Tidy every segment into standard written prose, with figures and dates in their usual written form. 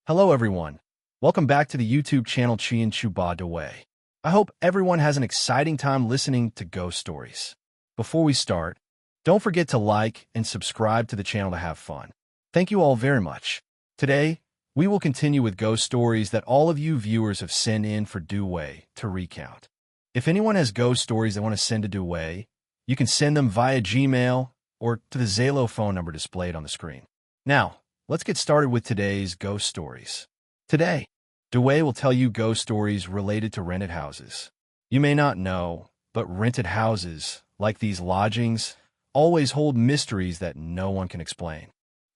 Hello everyone. Welcome back to the YouTube channel Chien Chuba Dewey. I hope everyone has an exciting time listening to ghost stories. Before we start, don't forget to like and subscribe to the channel to have fun. Thank you all very much. Today, we will continue with ghost stories that all of you viewers have sent in for Dewey to recount. If anyone has ghost stories they want to send to Dewey, you can send them via Gmail or to the Zalo phone number displayed on the screen. Now, let's get started with today's ghost stories. Today, Dewey will tell you ghost stories related to rented houses. You may not know, but rented houses, like these lodgings, always hold mysteries that no one can explain.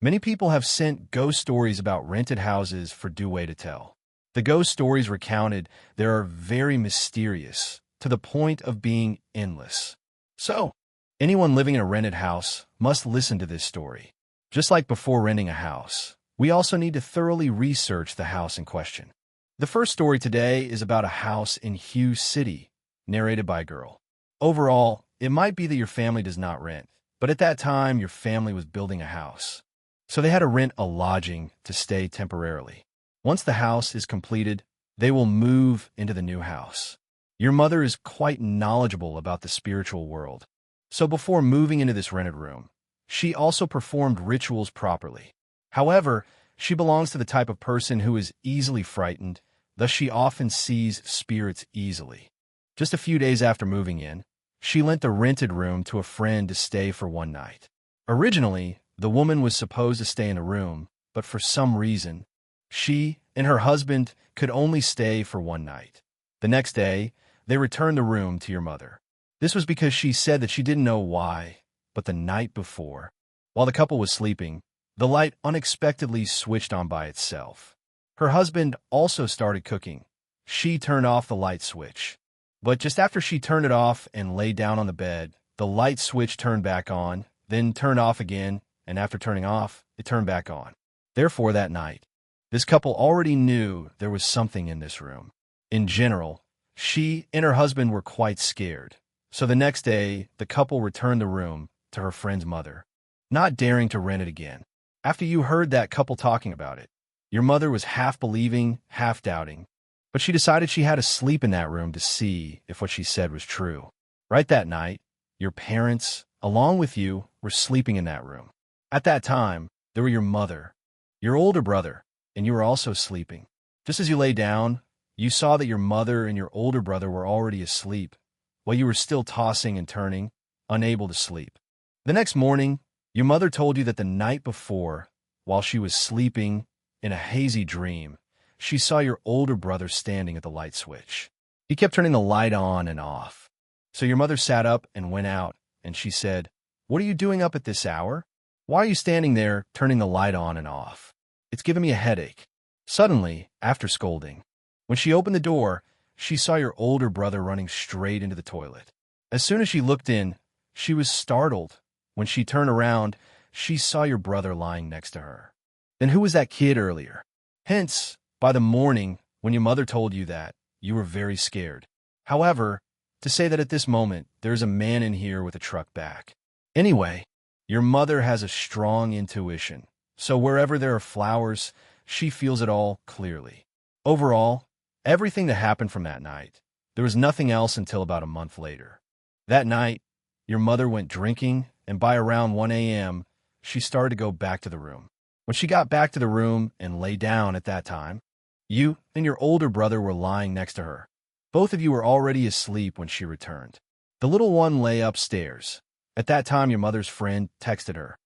Many people have sent ghost stories about rented houses for Dewey to tell. The ghost stories recounted there are very mysterious, to the point of being endless. So, anyone living in a rented house must listen to this story. Just like before renting a house, we also need to thoroughly research the house in question. The first story today is about a house in Hughes City, narrated by a girl. Overall, it might be that your family does not rent, but at that time, your family was building a house. So they had to rent a lodging to stay temporarily. Once the house is completed, they will move into the new house. Your mother is quite knowledgeable about the spiritual world. So before moving into this rented room, she also performed rituals properly. However, she belongs to the type of person who is easily frightened, thus she often sees spirits easily. Just a few days after moving in, she lent the rented room to a friend to stay for one night. Originally, the woman was supposed to stay in the room, but for some reason, she and her husband could only stay for one night. The next day, they returned the room to your mother. This was because she said that she didn't know why, but the night before, while the couple was sleeping, the light unexpectedly switched on by itself. Her husband also started cooking. She turned off the light switch. But just after she turned it off and lay down on the bed, the light switch turned back on, then turned off again, and after turning off, it turned back on. Therefore, that night, this couple already knew there was something in this room. In general, she and her husband were quite scared. So the next day, the couple returned the room to her friend's mother, not daring to rent it again. After you heard that couple talking about it, your mother was half believing, half doubting, but she decided she had to sleep in that room to see if what she said was true. Right that night, your parents, along with you, were sleeping in that room. At that time, there were your mother, your older brother, and you were also sleeping. Just as you lay down, you saw that your mother and your older brother were already asleep, while you were still tossing and turning, unable to sleep. The next morning, your mother told you that the night before, while she was sleeping in a hazy dream, she saw your older brother standing at the light switch. He kept turning the light on and off. So your mother sat up and went out, and she said, "What are you doing up at this hour? Why are you standing there turning the light on and off? It's giving me a headache." Suddenly, after scolding, when she opened the door, she saw your older brother running straight into the toilet. As soon as she looked in, she was startled. When she turned around, she saw your brother lying next to her. Then who was that kid earlier? Hence, by the morning, when your mother told you that, you were very scared. However, to say that at this moment, there's a man in here with a truck back. Anyway, your mother has a strong intuition, so wherever there are flowers, she feels it all clearly. Overall, everything that happened from that night, there was nothing else until about a month later. That night, your mother went drinking, and by around 1 a.m., she started to go back to the room. When she got back to the room and lay down at that time, you and your older brother were lying next to her. Both of you were already asleep when she returned. The little one lay upstairs. At that time, your mother's friend texted her,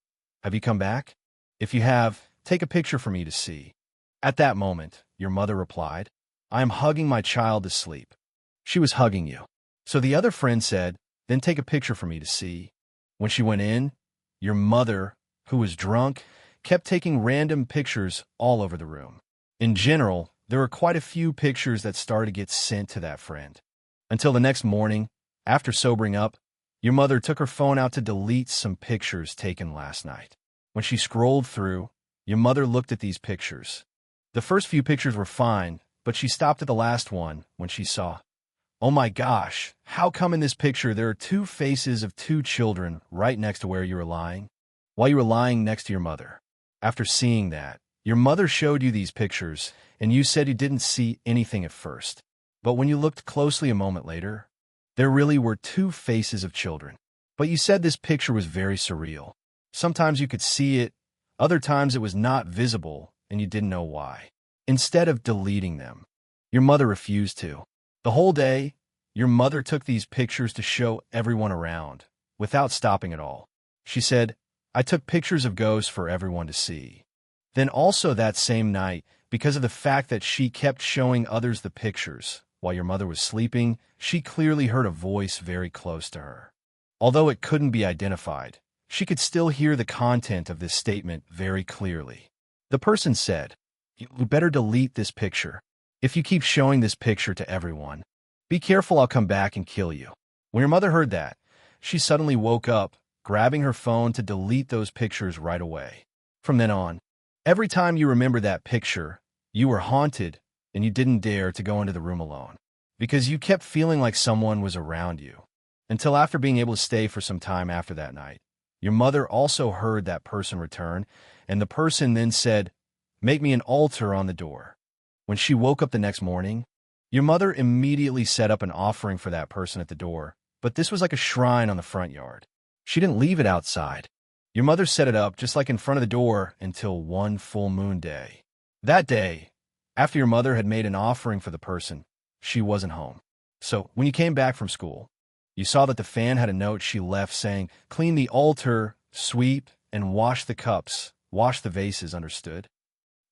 "Have you come back? If you have, take a picture for me to see." At that moment, your mother replied, "I am hugging my child to sleep." She was hugging you. So the other friend said, "Then take a picture for me to see." When she went in, your mother, who was drunk, kept taking random pictures all over the room. In general, there were quite a few pictures that started to get sent to that friend. Until the next morning, after sobering up, your mother took her phone out to delete some pictures taken last night. When she scrolled through, your mother looked at these pictures. The first few pictures were fine, but she stopped at the last one when she saw, "Oh my gosh, how come in this picture there are two faces of two children right next to where you were lying?" While you were lying next to your mother. After seeing that, Your mother showed you these pictures, and you said you didn't see anything at first. But when you looked closely a moment later, there really were two faces of children. But you said this picture was very surreal. Sometimes you could see it, other times it was not visible, and you didn't know why. Instead of deleting them, your mother refused to. The whole day, your mother took these pictures to show everyone around, without stopping at all. She said, "I took pictures of ghosts for everyone to see." Then also that same night, because of the fact that she kept showing others the pictures while your mother was sleeping, she clearly heard a voice very close to her. Although it couldn't be identified, she could still hear the content of this statement very clearly. The person said, "You better delete this picture. If you keep showing this picture to everyone, be careful, I'll come back and kill you." When your mother heard that, she suddenly woke up, grabbing her phone to delete those pictures right away. From then on, every time you remember that picture, you were haunted and you didn't dare to go into the room alone, because you kept feeling like someone was around you. Until after being able to stay for some time after that night, your mother also heard that person return, and the person then said, "Make me an altar on the door." When she woke up the next morning, your mother immediately set up an offering for that person at the door, but this was like a shrine on the front yard. She didn't leave it outside. Your mother set it up just like in front of the door until one full moon day. That day, after your mother had made an offering for the person, she wasn't home. So when you came back from school, you saw that the fan had a note she left saying, "Clean the altar, sweep, and wash the cups, wash the vases," understood?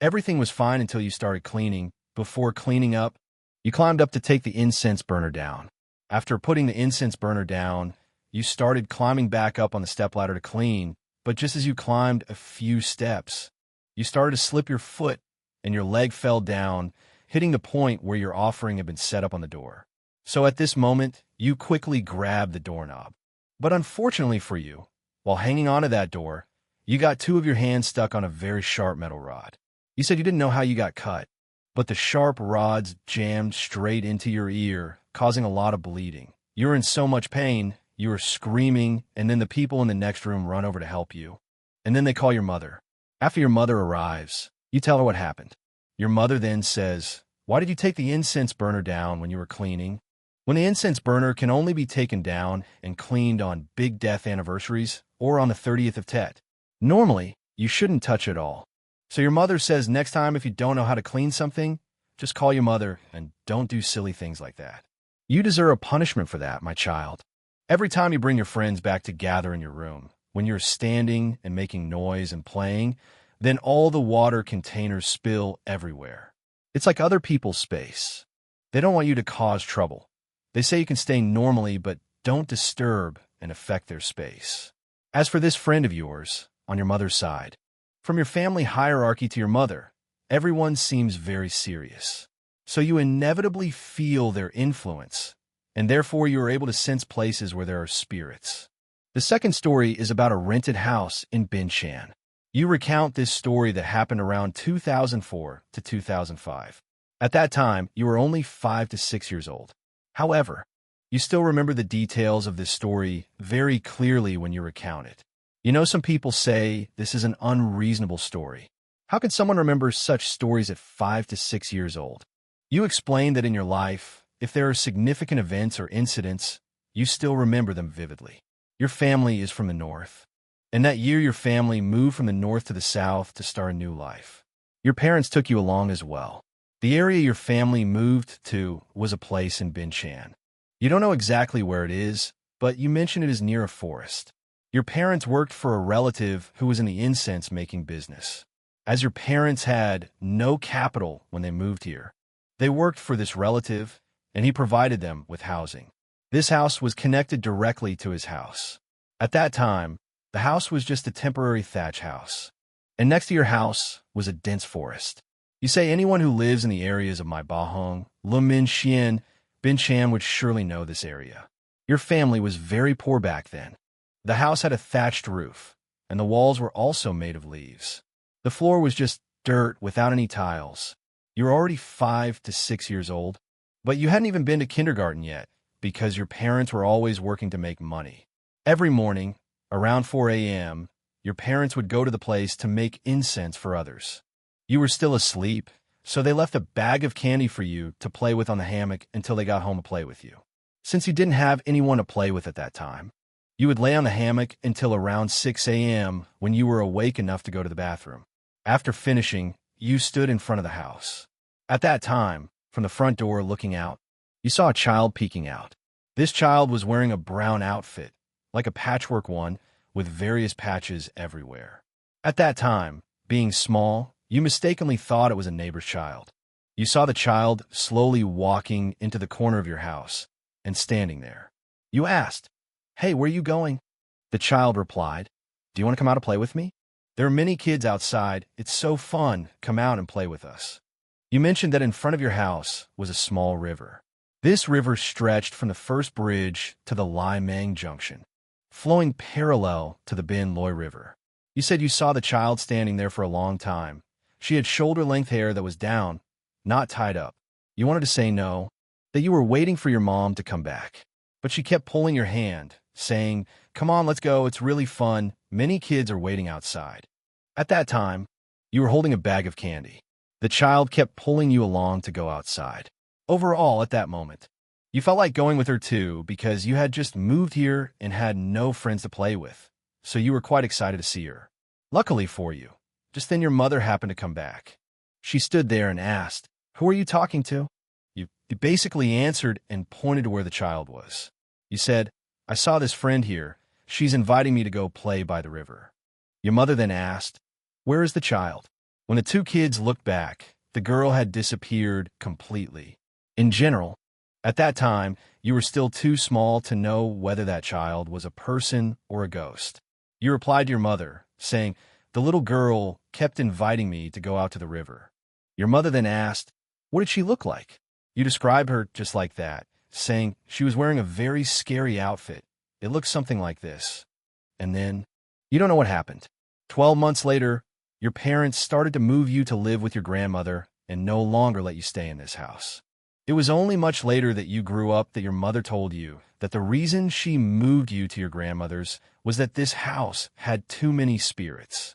Everything was fine until you started cleaning. Before cleaning up, you climbed up to take the incense burner down. After putting the incense burner down, you started climbing back up on the stepladder to clean, but just as you climbed a few steps, you started to slip your foot and your leg fell down, hitting the point where your offering had been set up on the door. So at this moment, you quickly grabbed the doorknob. But unfortunately for you, while hanging onto that door, you got two of your hands stuck on a very sharp metal rod. You said you didn't know how you got cut, but the sharp rods jammed straight into your ear, causing a lot of bleeding. You were in so much pain, you were screaming, and then the people in the next room run over to help you. And then they call your mother. After your mother arrives, you tell her what happened. Your mother then says, "Why did you take the incense burner down when you were cleaning?" When the incense burner can only be taken down and cleaned on big death anniversaries or on the 30th of Tet. Normally, you shouldn't touch it all. So your mother says next time if you don't know how to clean something, just call your mother and don't do silly things like that. You deserve a punishment for that, my child. Every time you bring your friends back to gather in your room, when you're standing and making noise and playing, then all the water containers spill everywhere. It's like other people's space. They don't want you to cause trouble. They say you can stay normally, but don't disturb and affect their space. As for this friend of yours, on your mother's side, from your family hierarchy to your mother, everyone seems very serious. So you inevitably feel their influence, and therefore you are able to sense places where there are spirits. The second story is about a rented house in Binshan. You recount this story that happened around 2004 to 2005. At that time, you were only 5 to 6 years old. However, you still remember the details of this story very clearly when you recount it. You know, some people say this is an unreasonable story. How can someone remember such stories at 5 to 6 years old? You explain that in your life, if there are significant events or incidents, you still remember them vividly. Your family is from the north. And that year your family moved from the north to the south to start a new life. Your parents took you along as well. The area your family moved to was a place in Binshan. You don't know exactly where it is, but you mention it is near a forest. Your parents worked for a relative who was in the incense-making business. As your parents had no capital when they moved here, they worked for this relative, and he provided them with housing. This house was connected directly to his house. At that time, the house was just a temporary thatch house. And next to your house was a dense forest. You say anyone who lives in the areas of my Bahong, Lumin Xian, Binshan would surely know this area. Your family was very poor back then. The house had a thatched roof, and the walls were also made of leaves. The floor was just dirt without any tiles. You were already 5 to 6 years old, but you hadn't even been to kindergarten yet because your parents were always working to make money. Every morning, around 4 a.m., your parents would go to the place to make incense for others. You were still asleep, so they left a bag of candy for you to play with on the hammock until they got home to play with you. Since you didn't have anyone to play with at that time, you would lay on the hammock until around 6 a.m. when you were awake enough to go to the bathroom. After finishing, you stood in front of the house. At that time, from the front door looking out, you saw a child peeking out. This child was wearing a brown outfit, like a patchwork one, with various patches everywhere. At that time, being small, you mistakenly thought it was a neighbor's child. You saw the child slowly walking into the corner of your house and standing there. You asked, "Hey, where are you going?" The child replied, "Do you want to come out and play with me? There are many kids outside. It's so fun. Come out and play with us." You mentioned that in front of your house was a small river. This river stretched from the first bridge to the Lai Mang Junction, flowing parallel to the Bin Loi River. You said you saw the child standing there for a long time. She had shoulder-length hair that was down, not tied up. You wanted to say no, that you were waiting for your mom to come back. But she kept pulling your hand, saying, "Come on, let's go. It's really fun. Many kids are waiting outside." At that time, you were holding a bag of candy. The child kept pulling you along to go outside. Overall, at that moment, you felt like going with her too because you had just moved here and had no friends to play with, so you were quite excited to see her. Luckily for you, just then your mother happened to come back. She stood there and asked, "Who are you talking to?" You basically answered and pointed to where the child was. You said, "I saw this friend here. She's inviting me to go play by the river." Your mother then asked, "Where is the child?" When the two kids looked back, the girl had disappeared completely. In general, at that time, you were still too small to know whether that child was a person or a ghost. You replied to your mother, saying, "The little girl kept inviting me to go out to the river." Your mother then asked, "What did she look like?" You described her just like that, saying she was wearing a very scary outfit. It looked something like this. And then, you don't know what happened. 12 months later, your parents started to move you to live with your grandmother and no longer let you stay in this house. It was only much later that you grew up that your mother told you that the reason she moved you to your grandmother's was that this house had too many spirits.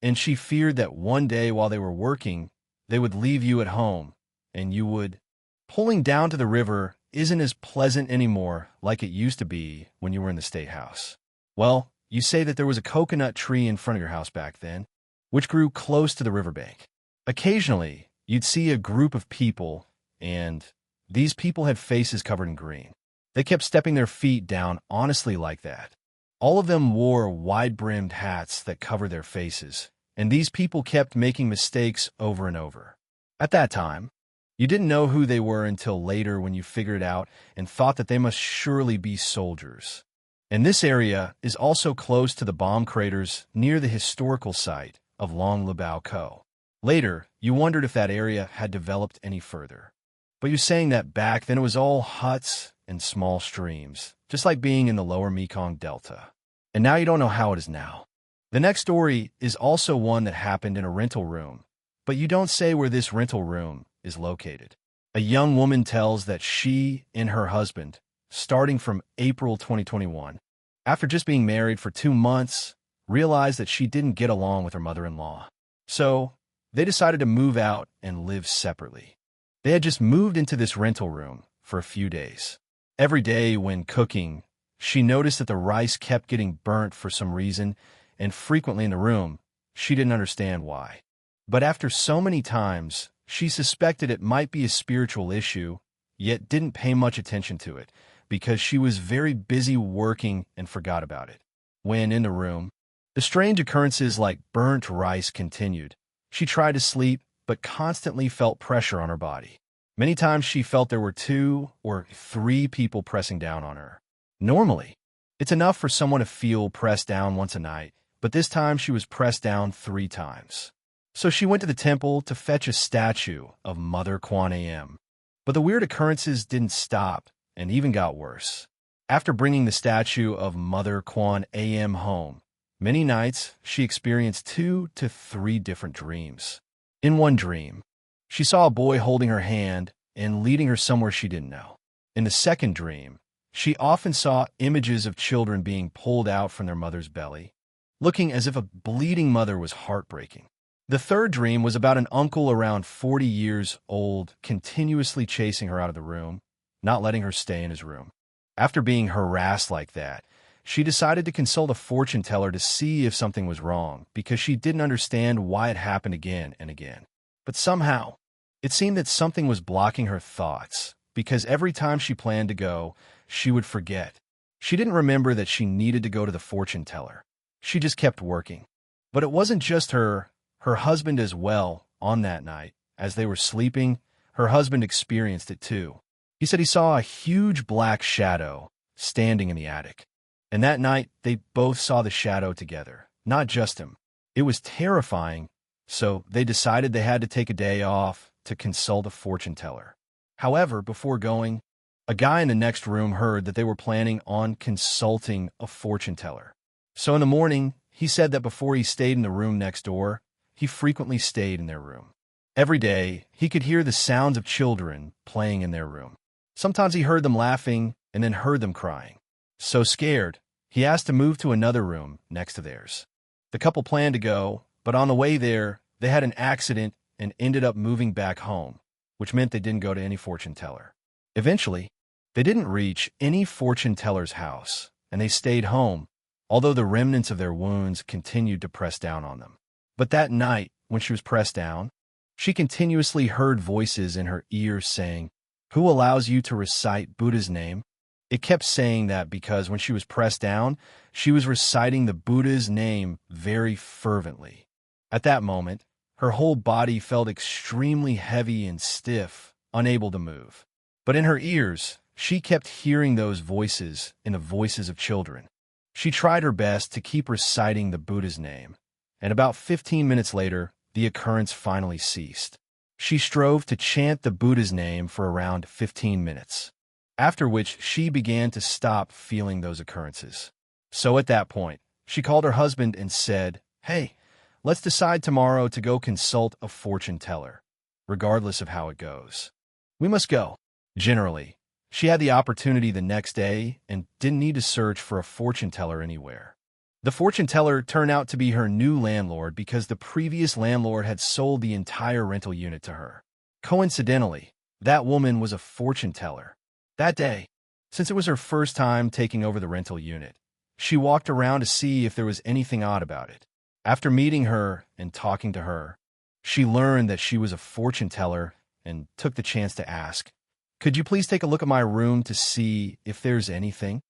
And she feared that one day while they were working, they would leave you at home and you would. Pulling down to the river isn't as pleasant anymore like it used to be when you were in the State House. Well, you say that there was a coconut tree in front of your house back then, which grew close to the riverbank. Occasionally, you'd see a group of people, and these people had faces covered in green. They kept stepping their feet down honestly like that. All of them wore wide-brimmed hats that covered their faces, and these people kept making mistakes over and over. At that time, you didn't know who they were until later when you figured it out and thought that they must surely be soldiers. And this area is also close to the bomb craters near the historical site of Long Labao Co. Later, you wondered if that area had developed any further. But you're saying that back then it was all huts and small streams, just like being in the lower Mekong Delta. And now you don't know how it is now. The next story is also one that happened in a rental room, but you don't say where this rental room is located. A young woman tells that she and her husband, starting from April 2021, after just being married for 2 months, realized that she didn't get along with her mother-in-law. So they decided to move out and live separately. They had just moved into this rental room for a few days. Every day when cooking, she noticed that the rice kept getting burnt for some reason, and frequently in the room, she didn't understand why. But after so many times, she suspected it might be a spiritual issue, yet didn't pay much attention to it, because she was very busy working and forgot about it. When in the room, the strange occurrences like burnt rice continued. She tried to sleep, but constantly felt pressure on her body. Many times she felt there were 2 or 3 people pressing down on her. Normally, it's enough for someone to feel pressed down once a night, but this time she was pressed down 3 times. So she went to the temple to fetch a statue of Mother Kuan Am. But the weird occurrences didn't stop and even got worse. After bringing the statue of Mother Kuan Am home, many nights she experienced 2 to 3 different dreams. In one dream, she saw a boy holding her hand and leading her somewhere she didn't know. In the second dream, she often saw images of children being pulled out from their mother's belly, looking as if a bleeding mother was heartbreaking. The third dream was about an uncle around 40 years old continuously chasing her out of the room, not letting her stay in his room. After being harassed like that, she decided to consult a fortune teller to see if something was wrong because she didn't understand why it happened again and again. But somehow, it seemed that something was blocking her thoughts because every time she planned to go, she would forget. She didn't remember that she needed to go to the fortune teller. She just kept working. But it wasn't just her husband as well. On that night, as they were sleeping, her husband experienced it too. He said he saw a huge black shadow standing in the attic. And that night, they both saw the shadow together, not just him. It was terrifying, so they decided they had to take a day off to consult a fortune teller. However, before going, a guy in the next room heard that they were planning on consulting a fortune teller. So in the morning, he said that before he stayed in the room next door, he frequently stayed in their room. Every day, he could hear the sounds of children playing in their room. Sometimes he heard them laughing and then heard them crying. So scared, he asked to move to another room next to theirs. The couple planned to go, but on the way there, they had an accident and ended up moving back home, which meant they didn't go to any fortune teller. Eventually, they didn't reach any fortune teller's house, and they stayed home, although the remnants of their wounds continued to press down on them. But that night, when she was pressed down, she continuously heard voices in her ears saying, "Who allows you to recite Buddha's name?" It kept saying that because when she was pressed down, she was reciting the Buddha's name very fervently. At that moment, her whole body felt extremely heavy and stiff, unable to move. But in her ears, she kept hearing those voices in the voices of children. She tried her best to keep reciting the Buddha's name, and about 15 minutes later, the occurrence finally ceased. She strove to chant the Buddha's name for around 15 minutes, after which she began to stop feeling those occurrences. So at that point, she called her husband and said, "Hey, let's decide tomorrow to go consult a fortune teller, regardless of how it goes. We must go." Generally, she had the opportunity the next day and didn't need to search for a fortune teller anywhere. The fortune teller turned out to be her new landlord because the previous landlord had sold the entire rental unit to her. Coincidentally, that woman was a fortune teller. That day, since it was her first time taking over the rental unit, she walked around to see if there was anything odd about it. After meeting her and talking to her, she learned that she was a fortune teller and took the chance to ask, "Could you please take a look at my room to see if there's anything?"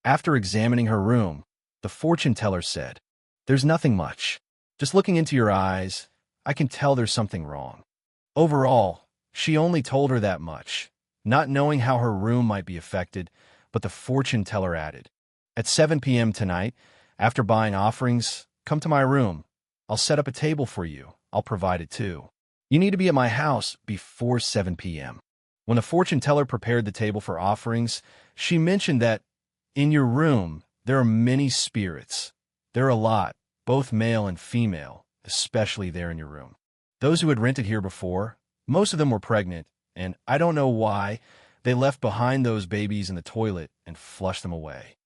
After examining her room, the fortune teller said, "There's nothing much. Just looking into your eyes, I can tell there's something wrong." Overall, she only told her that much, not knowing how her room might be affected, but the fortune teller added, "At 7 p.m. tonight, after buying offerings, come to my room. I'll set up a table for you. I'll provide it too. You need to be at my house before 7 p.m. When the fortune teller prepared the table for offerings, she mentioned that in your room, there are many spirits. There are a lot, both male and female, especially there in your room. Those who had rented here before, most of them were pregnant, and I don't know why they left behind those babies in the toilet and flushed them away."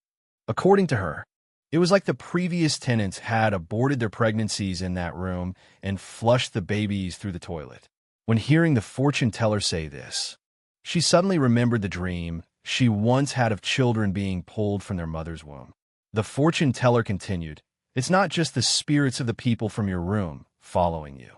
According to her, it was like the previous tenants had aborted their pregnancies in that room and flushed the babies through the toilet. When hearing the fortune teller say this, she suddenly remembered the dream she once had of children being pulled from their mother's womb. The fortune teller continued, "It's not just the spirits of the people from your room following you.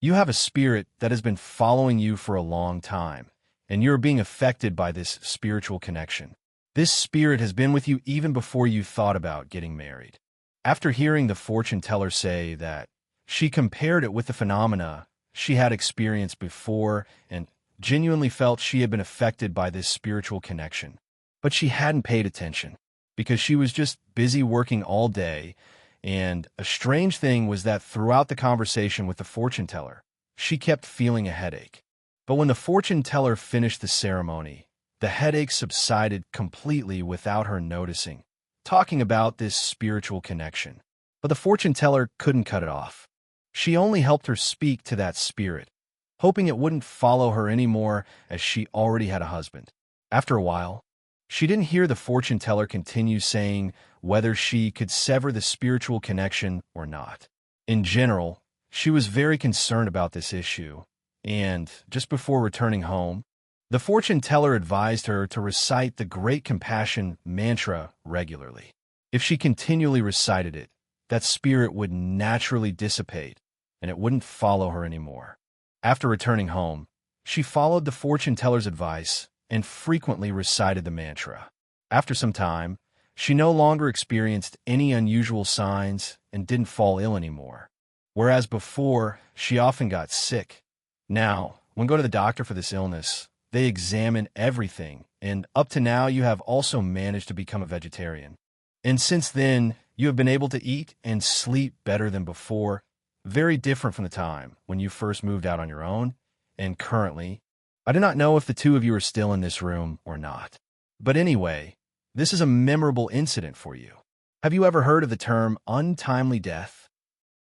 You have a spirit that has been following you for a long time, and you're being affected by this spiritual connection. This spirit has been with you even before you thought about getting married." After hearing the fortune teller say that, she compared it with the phenomena she had experienced before and genuinely felt she had been affected by this spiritual connection. But she hadn't paid attention because she was just busy working all day, and a strange thing was that throughout the conversation with the fortune teller, she kept feeling a headache. But when the fortune teller finished the ceremony, the headache subsided completely without her noticing, talking about this spiritual connection. But the fortune teller couldn't cut it off. She only helped her speak to that spirit, hoping it wouldn't follow her anymore as she already had a husband. After a while, she didn't hear the fortune teller continue saying whether she could sever the spiritual connection or not. In general, She was very concerned about this issue, and just before returning home, the fortune teller advised her to recite the Great Compassion mantra regularly. If she continually recited it, that spirit would naturally dissipate, and it wouldn't follow her anymore. After returning home, she followed the fortune teller's advice and frequently recited the mantra. After some time, she no longer experienced any unusual signs and didn't fall ill anymore. Whereas before, she often got sick. Now, when go to the doctor for this illness, they examine everything, and up to now you have also managed to become a vegetarian. And since then, you have been able to eat and sleep better than before, very different from the time when you first moved out on your own, and currently, I do not know if the two of you are still in this room or not. But anyway, this is a memorable incident for you. Have you ever heard of the term untimely death?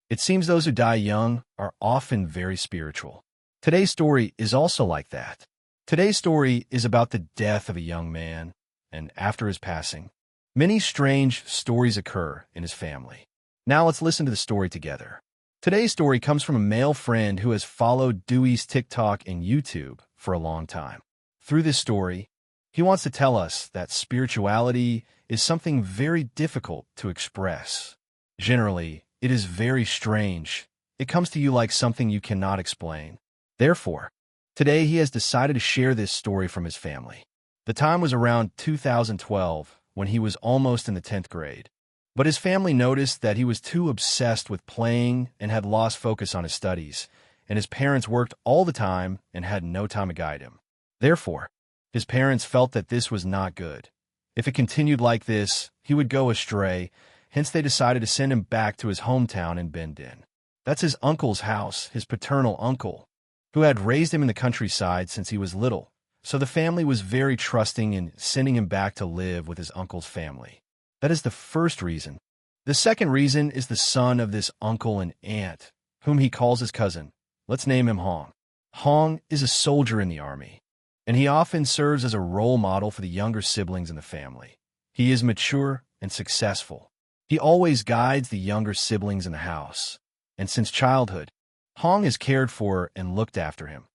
It seems those who die young are often very spiritual. Today's story is also like that. Today's story is about the death of a young man, and after his passing, many strange stories occur in his family. Now let's listen to the story together. Today's story comes from a male friend who has followed Dewey's TikTok and YouTube for a long time. Through this story, he wants to tell us that spirituality is something very difficult to express. Generally, it is very strange. It comes to you like something you cannot explain. Therefore, today he has decided to share this story from his family. The time was around 2012 when he was almost in the 10th grade. But his family noticed that he was too obsessed with playing and had lost focus on his studies, and his parents worked all the time and had no time to guide him. Therefore, his parents felt that this was not good. If it continued like this, he would go astray, hence they decided to send him back to his hometown in Bendin. That's his uncle's house, his paternal uncle, who had raised him in the countryside since he was little, so the family was very trusting in sending him back to live with his uncle's family. That is the first reason. The second reason is the son of this uncle and aunt, whom he calls his cousin. Let's name him Hong. Hong is a soldier in the army, and he often serves as a role model for the younger siblings in the family. He is mature and successful. He always guides the younger siblings in the house, and since childhood, Hong is cared for and looked after him.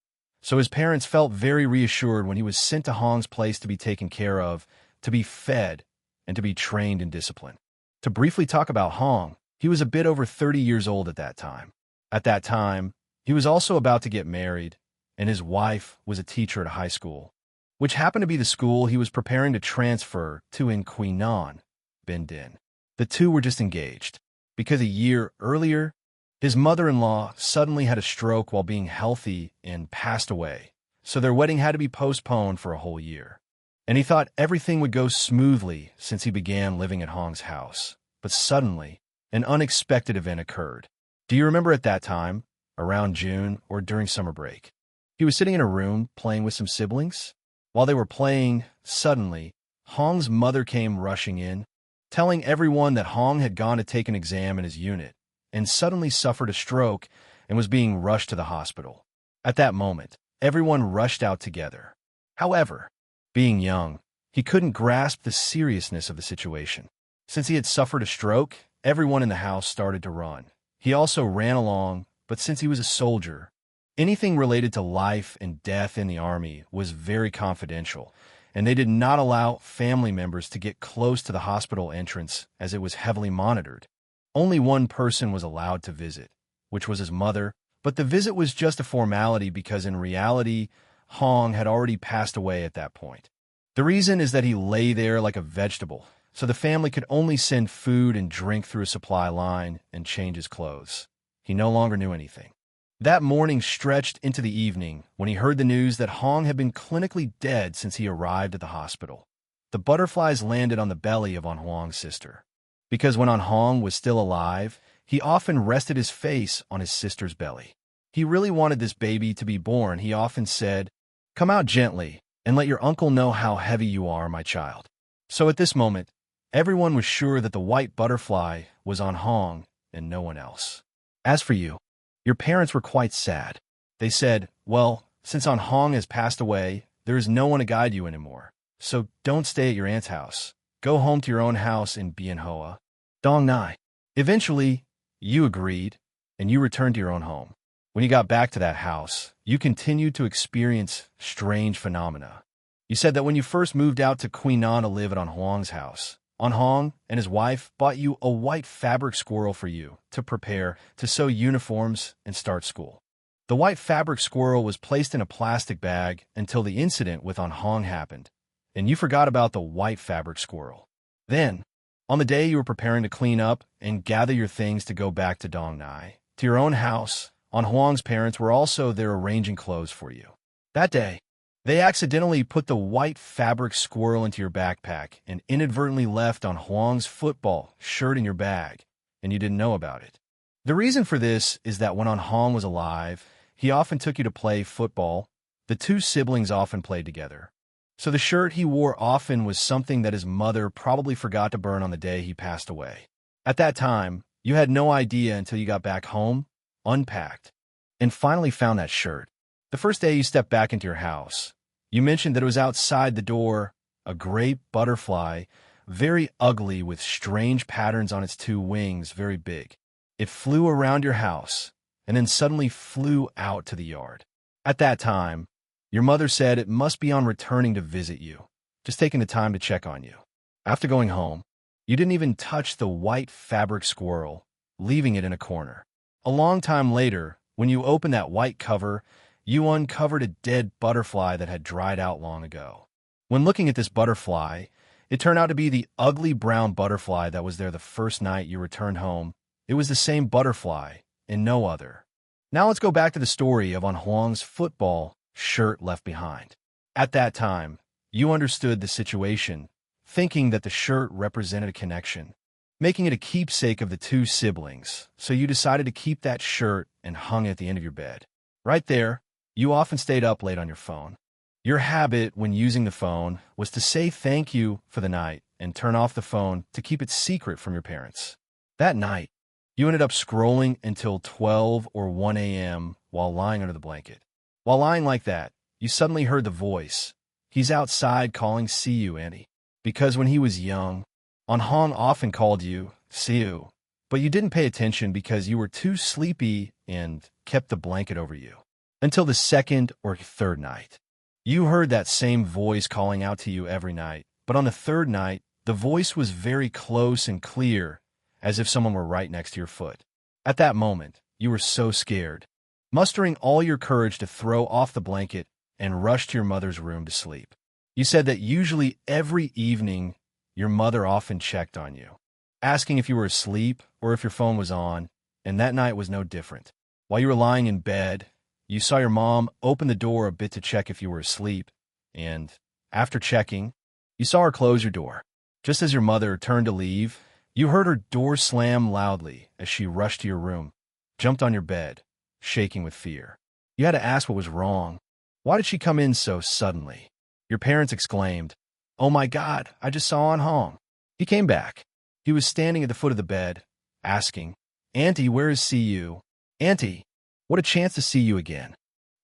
So his parents felt very reassured when he was sent to Hong's place to be taken care of, to be fed, and to be trained in discipline. To briefly talk about Hong, he was a bit over 30 years old at that time. At that time, he was also about to get married, and his wife was a teacher at a high school, which happened to be the school he was preparing to transfer to in Quy Nhon, Bendin. The two were just engaged, because a year earlier, his mother-in-law suddenly had a stroke while being healthy and passed away, so their wedding had to be postponed for a whole year. And he thought everything would go smoothly since he began living at Hong's house. But suddenly, an unexpected event occurred. Do you remember at that time, around June or during summer break? He was sitting in a room playing with some siblings. While they were playing, suddenly, Hong's mother came rushing in, telling everyone that Hong had gone to take an exam in his unit and suddenly suffered a stroke and was being rushed to the hospital. At that moment, everyone rushed out together. However, being young, he couldn't grasp the seriousness of the situation. Since he had suffered a stroke, everyone in the house started to run. He also ran along, but since he was a soldier, anything related to life and death in the army was very confidential, and they did not allow family members to get close to the hospital entrance as it was heavily monitored. Only one person was allowed to visit, which was his mother, but the visit was just a formality because in reality, Hong had already passed away at that point. The reason is that he lay there like a vegetable, so the family could only send food and drink through a supply line and change his clothes. He no longer knew anything. That morning stretched into the evening when he heard the news that Hong had been clinically dead since he arrived at the hospital. The butterflies landed on the belly of An Huang's sister. Because when An Huang was still alive, he often rested his face on his sister's belly. He really wanted this baby to be born. He often said, "Come out gently and let your uncle know how heavy you are, my child." So at this moment, everyone was sure that the white butterfly was An Huang and no one else. As for you, your parents were quite sad. They said, "Well, since An Huang has passed away, there is no one to guide you anymore. So don't stay at your aunt's house. Go home to your own house in Bien Hoa, Dong Nai." Eventually, you agreed, and you returned to your own home. When you got back to that house, you continued to experience strange phenomena. You said that when you first moved out to Queenan to live at On Huang's house, On Huang and his wife bought you a white fabric squirrel for you to prepare to sew uniforms and start school. The white fabric squirrel was placed in a plastic bag until the incident with On Huang happened, and you forgot about the white fabric squirrel. Then, on the day you were preparing to clean up and gather your things to go back to Dong Nai, to your own house, On Huang's parents were also there arranging clothes for you. That day, they accidentally put the white fabric squirrel into your backpack and inadvertently left On Huang's football shirt in your bag, and you didn't know about it. The reason for this is that when On Huang was alive, he often took you to play football. The two siblings often played together. So the shirt he wore often was something that his mother probably forgot to burn on the day he passed away. At that time, you had no idea until you got back home, unpacked, and finally found that shirt. The first day you stepped back into your house, you mentioned that it was outside the door, a gray butterfly, very ugly with strange patterns on its two wings, very big. It flew around your house and then suddenly flew out to the yard. At that time, your mother said it must be on returning to visit you, just taking the time to check on you. After going home, you didn't even touch the white fabric squirrel, leaving it in a corner. A long time later, when you opened that white cover, you uncovered a dead butterfly that had dried out long ago. When looking at this butterfly, it turned out to be the ugly brown butterfly that was there the first night you returned home. It was the same butterfly and no other. Now let's go back to the story of On Huang's football shirt left behind. At that time, you understood the situation, thinking that the shirt represented a connection, making it a keepsake of the two siblings, so you decided to keep that shirt and hung it at the end of your bed. Right there, you often stayed up late on your phone. Your habit when using the phone was to say thank you for the night and turn off the phone to keep it secret from your parents. That night, you ended up scrolling until 12 or 1 a.m. while lying under the blanket. While lying like that, you suddenly heard the voice. He's outside calling, "See you, Annie." Because when he was young, On Huang often called you, "See you," but you didn't pay attention because you were too sleepy and kept the blanket over you. Until the second or third night. You heard that same voice calling out to you every night, but on the third night, the voice was very close and clear, as if someone were right next to your foot. At that moment, you were so scared, mustering all your courage to throw off the blanket and rush to your mother's room to sleep. You said that usually every evening, your mother often checked on you, asking if you were asleep or if your phone was on, and that night was no different. While you were lying in bed, you saw your mom open the door a bit to check if you were asleep, and after checking, you saw her close your door. Just as your mother turned to leave, you heard her door slam loudly as she rushed to your room, jumped on your bed, shaking with fear. You had to ask what was wrong. Why did she come in so suddenly? Your parents exclaimed, "Oh my God, I just saw On Huang." He came back. He was standing at the foot of the bed, asking, "Auntie, where is CU? Auntie, what a chance to see you again."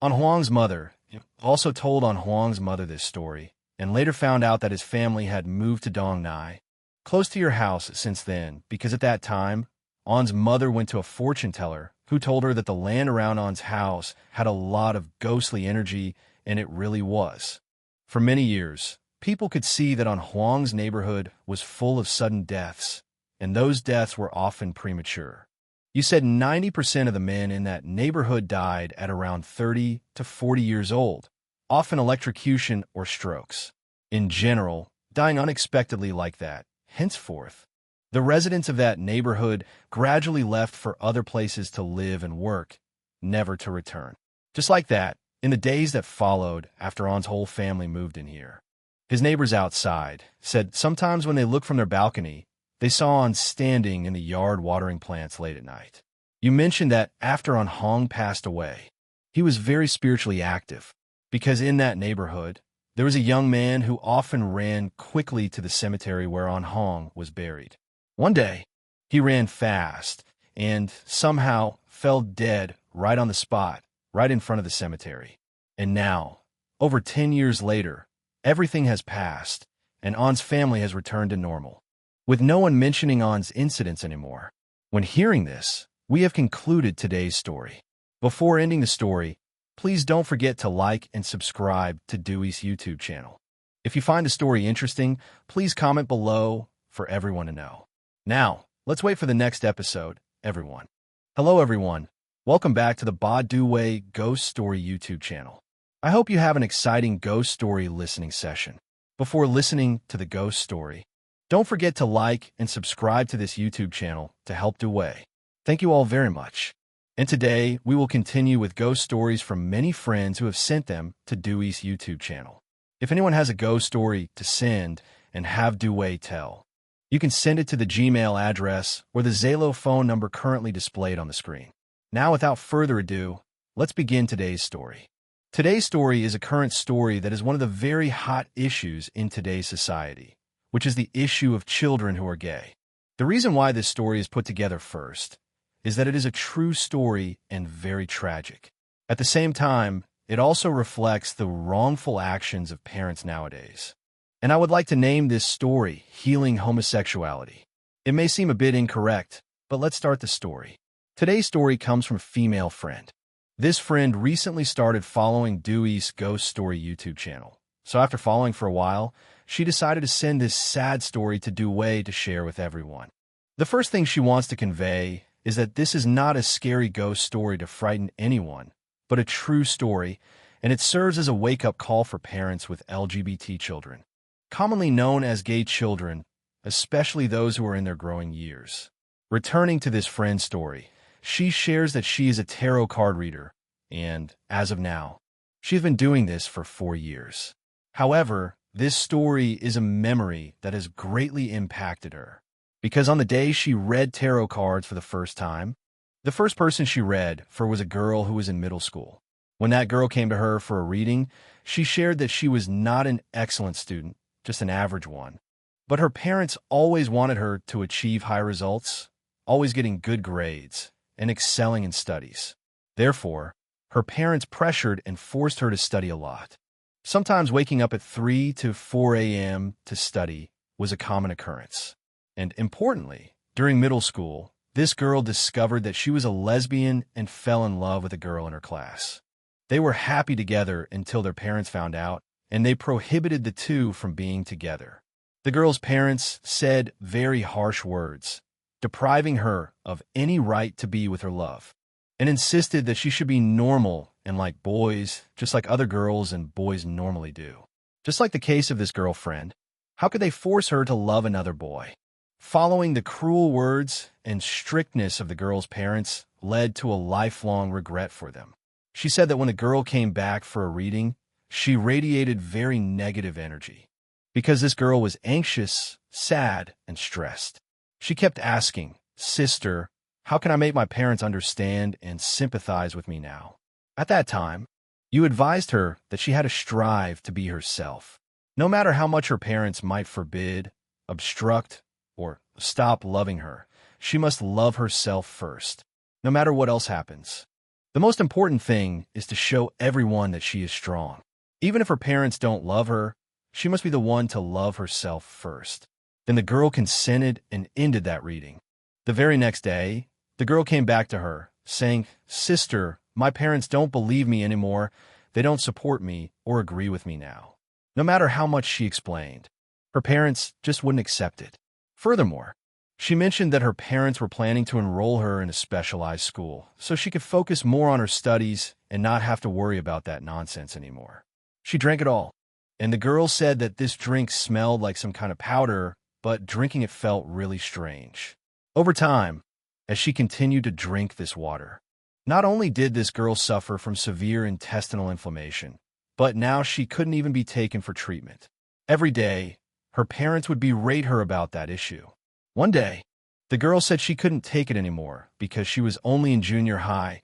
On Huang's mother also told On Huang's mother this story, and later found out that his family had moved to Dong Nai, close to your house since then, because at that time, On's mother went to a fortune teller who told her that the land around On's house had a lot of ghostly energy, and it really was. For many years, people could see that On Huang's neighborhood was full of sudden deaths, and those deaths were often premature. You said 90% of the men in that neighborhood died at around 30 to 40 years old, often electrocution or strokes. In general, dying unexpectedly like that. Henceforth, the residents of that neighborhood gradually left for other places to live and work, never to return. Just like that, in the days that followed after On's whole family moved in here, his neighbors outside said sometimes when they looked from their balcony, they saw On standing in the yard watering plants late at night. You mentioned that after On Huang passed away, he was very spiritually active, because in that neighborhood, there was a young man who often ran quickly to the cemetery where On Huang was buried. One day, he ran fast and somehow fell dead right on the spot, right in front of the cemetery. And now, over 10 years later, everything has passed, and On's family has returned to normal, with no one mentioning On's incidents anymore. When hearing this, we have concluded today's story. Before ending the story, please don't forget to like and subscribe to Dewey's YouTube channel. If you find the story interesting, please comment below for everyone to know. Now, let's wait for the next episode, everyone. Hello, everyone. Welcome back to the Dewey Ghost Story YouTube channel. I hope you have an exciting ghost story listening session. Before listening to the ghost story, don't forget to like and subscribe to this YouTube channel to help Dewey. Thank you all very much. And today, we will continue with ghost stories from many friends who have sent them to Dewey's YouTube channel. If anyone has a ghost story to send and have Dewey tell, you can send it to the Gmail address or the Zalo phone number currently displayed on the screen. Now, without further ado, let's begin today's story. Today's story is a current story that is one of the very hot issues in today's society, which is the issue of children who are gay. The reason why this story is put together first is that it is a true story and very tragic. At the same time, it also reflects the wrongful actions of parents nowadays. And I would like to name this story Healing Homosexuality. It may seem a bit incorrect, but let's start the story. Today's story comes from a female friend. This friend recently started following Dewey's Ghost Story YouTube channel. So after following for a while, she decided to send this sad story to Dewey to share with everyone. The first thing she wants to convey is that this is not a scary ghost story to frighten anyone, but a true story, and it serves as a wake-up call for parents with LGBT children, commonly known as gay children, especially those who are in their growing years. Returning to this friend's story, she shares that she is a tarot card reader, and, as of now, she's been doing this for 4 years. However, this story is a memory that has greatly impacted her, because on the day she read tarot cards for the first time, the first person she read for was a girl who was in middle school. When that girl came to her for a reading, she shared that she was not an excellent student, just an average one. But her parents always wanted her to achieve high results, always getting good grades, and excelling in studies. Therefore, her parents pressured and forced her to study a lot. Sometimes waking up at 3 to 4 a.m. to study was a common occurrence. And importantly, during middle school, this girl discovered that she was a lesbian and fell in love with a girl in her class. They were happy together until their parents found out, and they prohibited the two from being together. The girl's parents said very harsh words, depriving her of any right to be with her love, and insisted that she should be normal and like boys, just like other girls and boys normally do. Just like the case of this girlfriend, how could they force her to love another boy? Following the cruel words and strictness of the girl's parents led to a lifelong regret for them. She said that when the girl came back for a reading, she radiated very negative energy, because this girl was anxious, sad, and stressed. She kept asking, "Sister, how can I make my parents understand and sympathize with me now?" At that time, you advised her that she had to strive to be herself. No matter how much her parents might forbid, obstruct, or stop loving her, she must love herself first, no matter what else happens. The most important thing is to show everyone that she is strong. Even if her parents don't love her, she must be the one to love herself first. Then the girl consented and ended that reading. The very next day, the girl came back to her, saying, "Sister, my parents don't believe me anymore. They don't support me or agree with me now." No matter how much she explained, her parents just wouldn't accept it. Furthermore, she mentioned that her parents were planning to enroll her in a specialized school so she could focus more on her studies and not have to worry about that nonsense anymore. She drank it all, and the girl said that this drink smelled like some kind of powder, but drinking it felt really strange. Over time, as she continued to drink this water, not only did this girl suffer from severe intestinal inflammation, but now she couldn't even be taken for treatment. Every day, her parents would berate her about that issue. One day, the girl said she couldn't take it anymore because she was only in junior high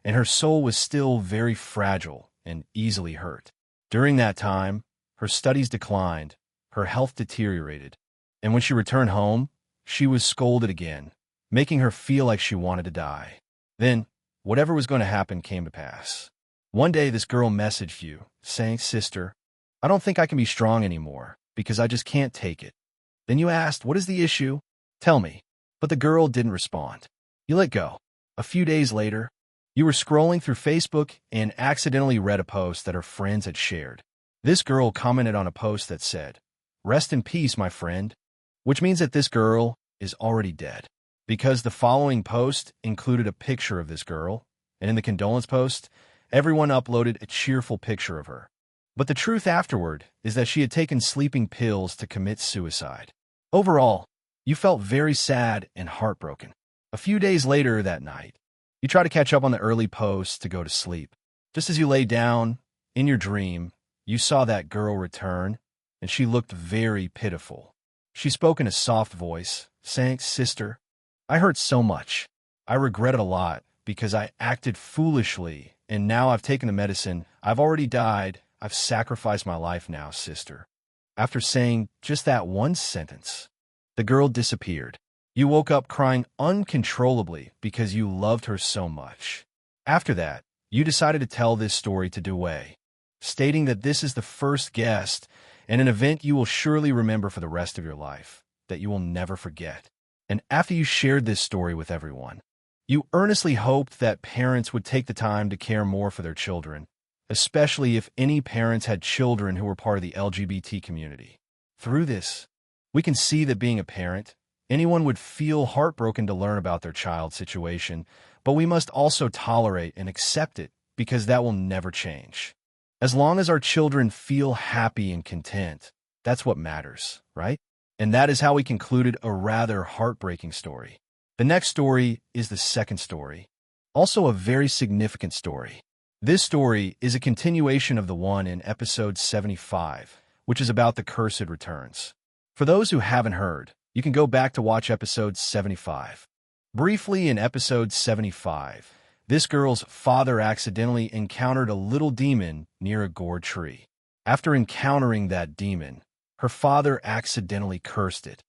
and her soul was still very fragile and easily hurt. During that time, her studies declined, her health deteriorated, and when she returned home, she was scolded again, making her feel like she wanted to die. Then, whatever was going to happen came to pass. One day, this girl messaged you, saying, "Sister, I don't think I can be strong anymore because I just can't take it." Then you asked, "What is the issue? Tell me." But the girl didn't respond. You let go. A few days later, you were scrolling through Facebook and accidentally read a post that her friends had shared. This girl commented on a post that said, "Rest in peace, my friend," which means that this girl is already dead. Because the following post included a picture of this girl, and in the condolence post, everyone uploaded a cheerful picture of her. But the truth afterward is that she had taken sleeping pills to commit suicide. Overall, you felt very sad and heartbroken. A few days later that night, you tried to catch up on the early posts to go to sleep. Just as you lay down, in your dream, you saw that girl return, and she looked very pitiful. She spoke in a soft voice, saying, "Sister, I hurt so much. I regret it a lot because I acted foolishly, and now I've taken the medicine. I've already died. I've sacrificed my life now, sister." After saying just that one sentence, the girl disappeared. You woke up crying uncontrollably because you loved her so much. After that, you decided to tell this story to Duy, stating that this is the first guest and an event you will surely remember for the rest of your life, that you will never forget. And after you shared this story with everyone, you earnestly hoped that parents would take the time to care more for their children, especially if any parents had children who were part of the LGBT community. Through this, we can see that being a parent, anyone would feel heartbroken to learn about their child's situation, but we must also tolerate and accept it because that will never change. As long as our children feel happy and content, that's what matters, right? And that is how we concluded a rather heartbreaking story. The next story is the second story, also a very significant story. This story is a continuation of the one in episode 75, which is about the cursed returns. For those who haven't heard, you can go back to watch episode 75. Briefly, in episode 75, this girl's father accidentally encountered a little demon near a gourd tree. After encountering that demon, her father accidentally cursed it,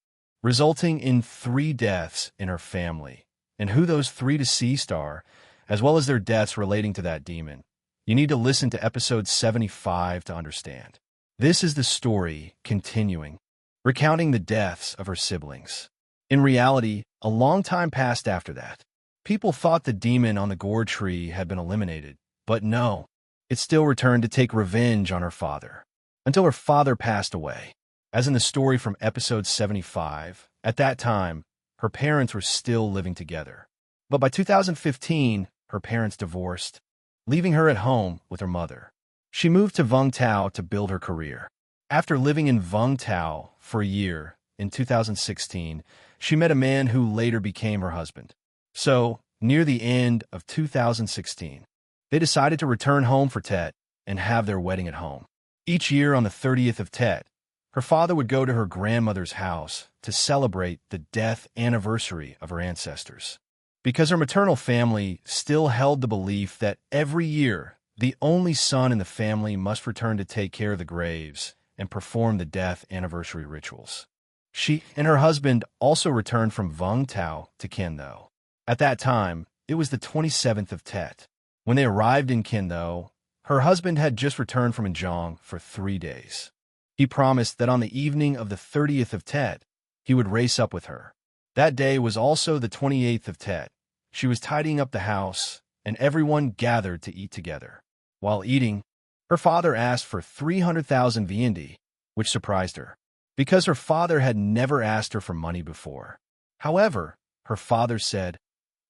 resulting in 3 deaths in her family. And who those 3 deceased are, as well as their deaths relating to that demon, you need to listen to episode 75 to understand. This is the story continuing, recounting the deaths of her siblings. In reality, a long time passed after that. People thought the demon on the gourd tree had been eliminated, but no, it still returned to take revenge on her father, until her father passed away. As in the story from episode 75, at that time, her parents were still living together. But by 2015, her parents divorced, leaving her at home with her mother. She moved to Vung Tau to build her career. After living in Vung Tau for a year, in 2016, she met a man who later became her husband. So, near the end of 2016, they decided to return home for Tet and have their wedding at home. Each year on the 30th of Tet, her father would go to her grandmother's house to celebrate the death anniversary of her ancestors. Because her maternal family still held the belief that every year, the only son in the family must return to take care of the graves and perform the death anniversary rituals. She and her husband also returned from Vung Tau to Kendo. At that time, it was the 27th of Tet. When they arrived in Kendo, her husband had just returned from Injong for 3 days. He promised that on the evening of the 30th of Tet, he would race up with her. That day was also the 28th of Tet. She was tidying up the house, and everyone gathered to eat together. While eating, her father asked for 300,000 VND, which surprised her, because her father had never asked her for money before. However, her father said,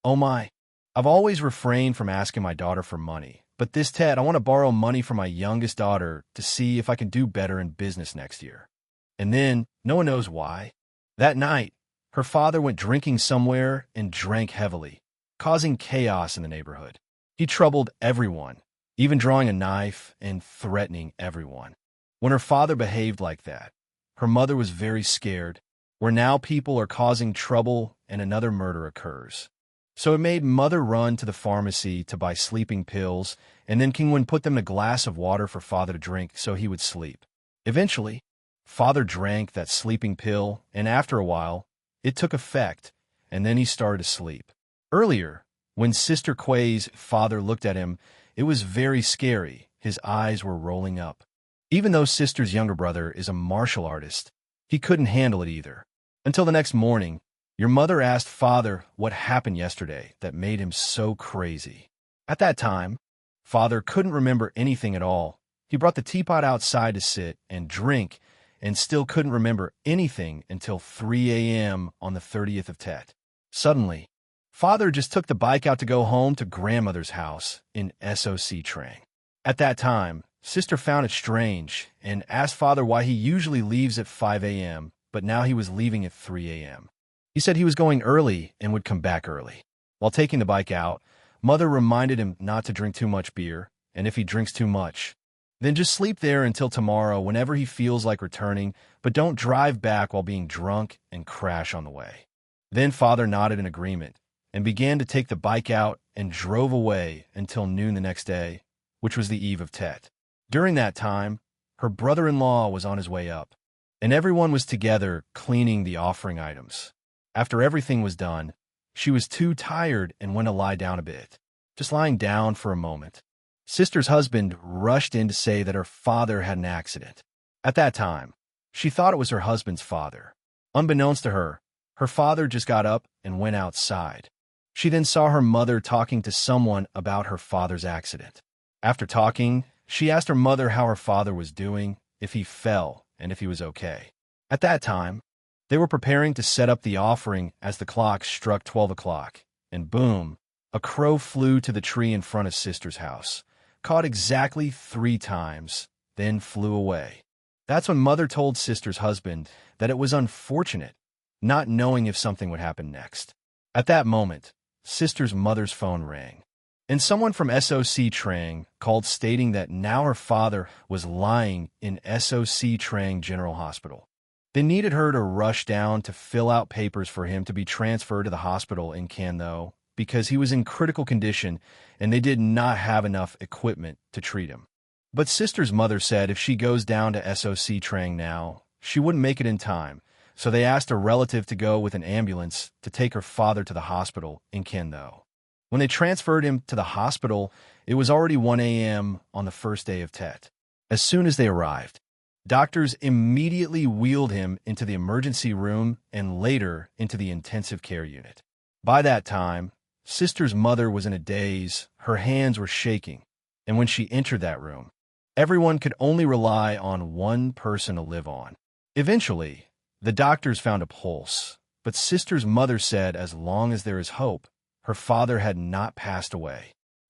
"Oh my, I've always refrained from asking my daughter for money, but this Tet, I want to borrow money from my youngest daughter to see if I can do better in business next year." And then, no one knows why, that night, her father went drinking somewhere and drank heavily, causing chaos in the neighborhood. He troubled everyone, even drawing a knife and threatening everyone. When her father behaved like that, her mother was very scared, where now people are causing trouble and another murder occurs. So it made mother run to the pharmacy to buy sleeping pills, and then Kingwin put them in a glass of water for father to drink so he would sleep. Eventually, father drank that sleeping pill, and after a while, it took effect, and then he started to sleep. Earlier, when Sister Kuei's father looked at him, it was very scary. His eyes were rolling up. Even though Sister's younger brother is a martial artist, he couldn't handle it either. Until the next morning, Your mother asked Father what happened yesterday that made him so crazy. At that time, Father couldn't remember anything at all. He brought the teapot outside to sit and drink and still couldn't remember anything until 3 a.m. on the 30th of Tet. Suddenly, Father just took the bike out to go home to grandmother's house in SOC Trang. At that time, Sister found it strange and asked Father why he usually leaves at 5 a.m., but now he was leaving at 3 a.m. He said he was going early and would come back early. While taking the bike out, Mother reminded him not to drink too much beer, and if he drinks too much, then just sleep there until tomorrow whenever he feels like returning, but don't drive back while being drunk and crash on the way. Then Father nodded in agreement and began to take the bike out and drove away until noon the next day, which was the eve of Tet. During that time, her brother-in-law was on his way up, and everyone was together cleaning the offering items. After everything was done, she was too tired and went to lie down a bit, just lying down for a moment. Sister's husband rushed in to say that her father had an accident. At that time, she thought it was her husband's father. Unbeknownst to her, her father just got up and went outside. She then saw her mother talking to someone about her father's accident. After talking, she asked her mother how her father was doing, if he fell, and if he was okay. At that time, they were preparing to set up the offering as the clock struck 12 o'clock, and boom, a crow flew to the tree in front of Sister's house, caught exactly 3 times, then flew away. That's when Mother told Sister's husband that it was unfortunate, not knowing if something would happen next. At that moment, Sister's mother's phone rang, and someone from SOC Trang called stating that now her father was lying in SOC Trang General Hospital. They needed her to rush down to fill out papers for him to be transferred to the hospital in Can Tho because he was in critical condition and they did not have enough equipment to treat him. But Sister's mother said if she goes down to SOC Trang now, she wouldn't make it in time, so they asked a relative to go with an ambulance to take her father to the hospital in Can Tho. When they transferred him to the hospital, it was already 1 a.m. on the first day of Tet. As soon as they arrived, doctors immediately wheeled him into the emergency room and later into the intensive care unit. By that time, Sister's mother was in a daze, her hands were shaking, and when she entered that room, everyone could only rely on one person to live on. Eventually, the doctors found a pulse, but Sister's mother said as long as there is hope, her father had not passed away.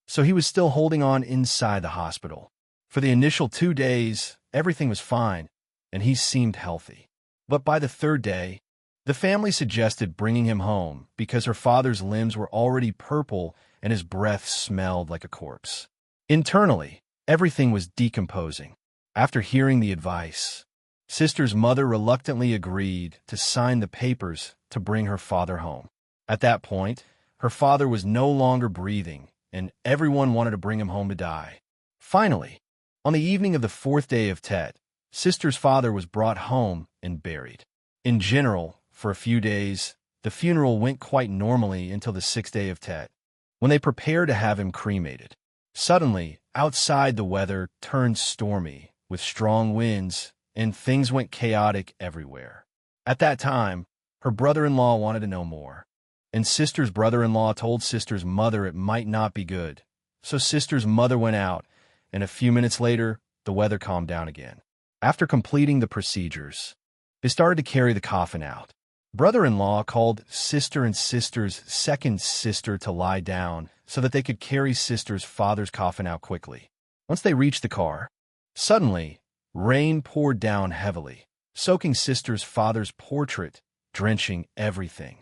So he was still holding on inside the hospital. For the initial 2 days, everything was fine, and he seemed healthy. But by the 3rd day, the family suggested bringing him home because her father's limbs were already purple and his breath smelled like a corpse. Internally, everything was decomposing. After hearing the advice, Sister's mother reluctantly agreed to sign the papers to bring her father home. At that point, her father was no longer breathing, and everyone wanted to bring him home to die. Finally, on the evening of the 4th day of Tet, Sister's father was brought home and buried. In general, for a few days, the funeral went quite normally until the 6th day of Tet, when they prepared to have him cremated. Suddenly, outside the weather turned stormy, with strong winds, and things went chaotic everywhere. At that time, her brother-in-law wanted to know more, and Sister's brother-in-law told Sister's mother it might not be good. So Sister's mother went out, and a few minutes later, the weather calmed down again. After completing the procedures, they started to carry the coffin out. Brother-in-law called Sister and Sister's second sister to lie down so that they could carry Sister's father's coffin out quickly. Once they reached the car, suddenly, rain poured down heavily, soaking Sister's father's portrait, drenching everything.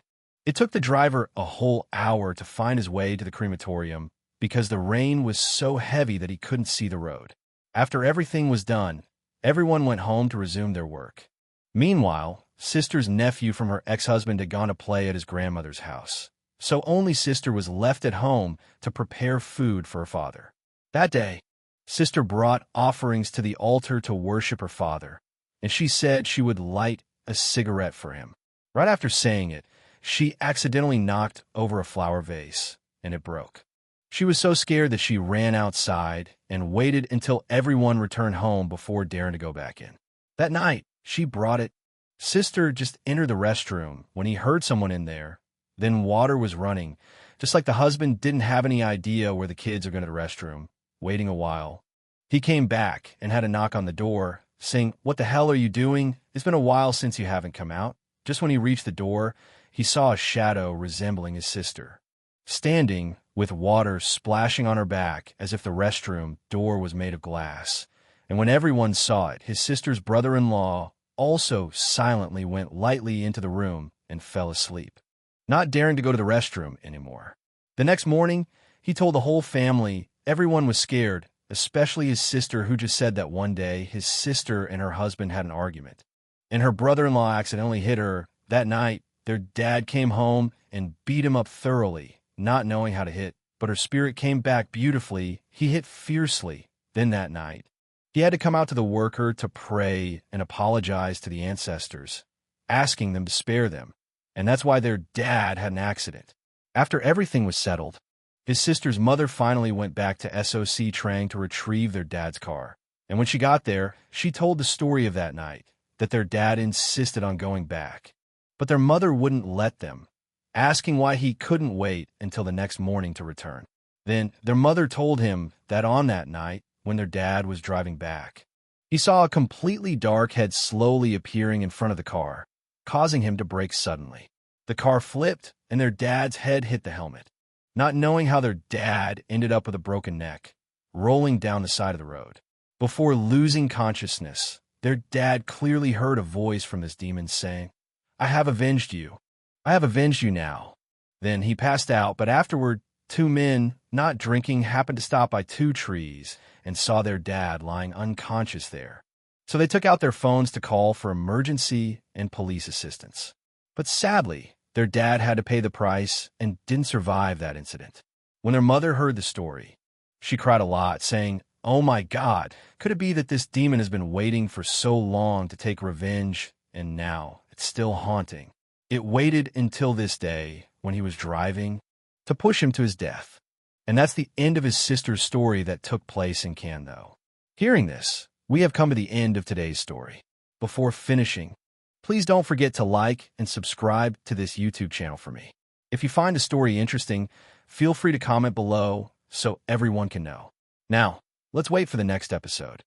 It took the driver a whole hour to find his way to the crematorium because the rain was so heavy that he couldn't see the road. After everything was done, everyone went home to resume their work. Meanwhile, Sister's nephew from her ex-husband had gone to play at his grandmother's house, so only Sister was left at home to prepare food for her father. That day, Sister brought offerings to the altar to worship her father, and she said she would light a cigarette for him. Right after saying it, she accidentally knocked over a flower vase, and it broke. She was so scared that she ran outside and waited until everyone returned home before daring to go back in. That night, she brought it Sister just entered the restroom when he heard someone in there. Then water was running, just like the husband didn't have any idea where the kids are going to the restroom. Waiting a while, he came back and had a knock on the door, saying, "What the hell are you doing? It's been a while since you haven't come out." Just when he reached the door, he saw a shadow resembling his sister, standing with water splashing on her back as if the restroom door was made of glass. And when everyone saw it, his sister's brother-in-law also silently went lightly into the room and fell asleep, not daring to go to the restroom anymore. The next morning, he told the whole family. Everyone was scared, especially his sister, who just said that one day his sister and her husband had an argument, and her brother-in-law accidentally hit her. That night, their dad came home and beat him up thoroughly, not knowing how to hit, but her spirit came back beautifully. He hit fiercely. Then that night, he had to come out to the worker to pray and apologize to the ancestors, asking them to spare them. And that's why their dad had an accident. After everything was settled, his sister's mother finally went back to SOC Trang to retrieve their dad's car. And when she got there, she told the story of that night, that their dad insisted on going back. But their mother wouldn't let them, asking why he couldn't wait until the next morning to return. Then their mother told him that on that night, when their dad was driving back, he saw a completely dark head slowly appearing in front of the car, causing him to brake suddenly. The car flipped, and their dad's head hit the helmet, not knowing how their dad ended up with a broken neck, rolling down the side of the road. Before losing consciousness, their dad clearly heard a voice from this demon saying, "I have avenged you. I have avenged you now." Then he passed out, but afterward, two men, not drinking, happened to stop by two trees and saw their dad lying unconscious there. So they took out their phones to call for emergency and police assistance. But sadly, their dad had to pay the price and didn't survive that incident. When their mother heard the story, she cried a lot, saying, "Oh my God, could it be that this demon has been waiting for so long to take revenge, and now it's still haunting? It waited until this day, when he was driving, to push him to his death." And that's the end of his sister's story that took place in Kando. Hearing this, we have come to the end of today's story. Before finishing, please don't forget to like and subscribe to this YouTube channel for me. If you find a story interesting, feel free to comment below so everyone can know. Now, let's wait for the next episode.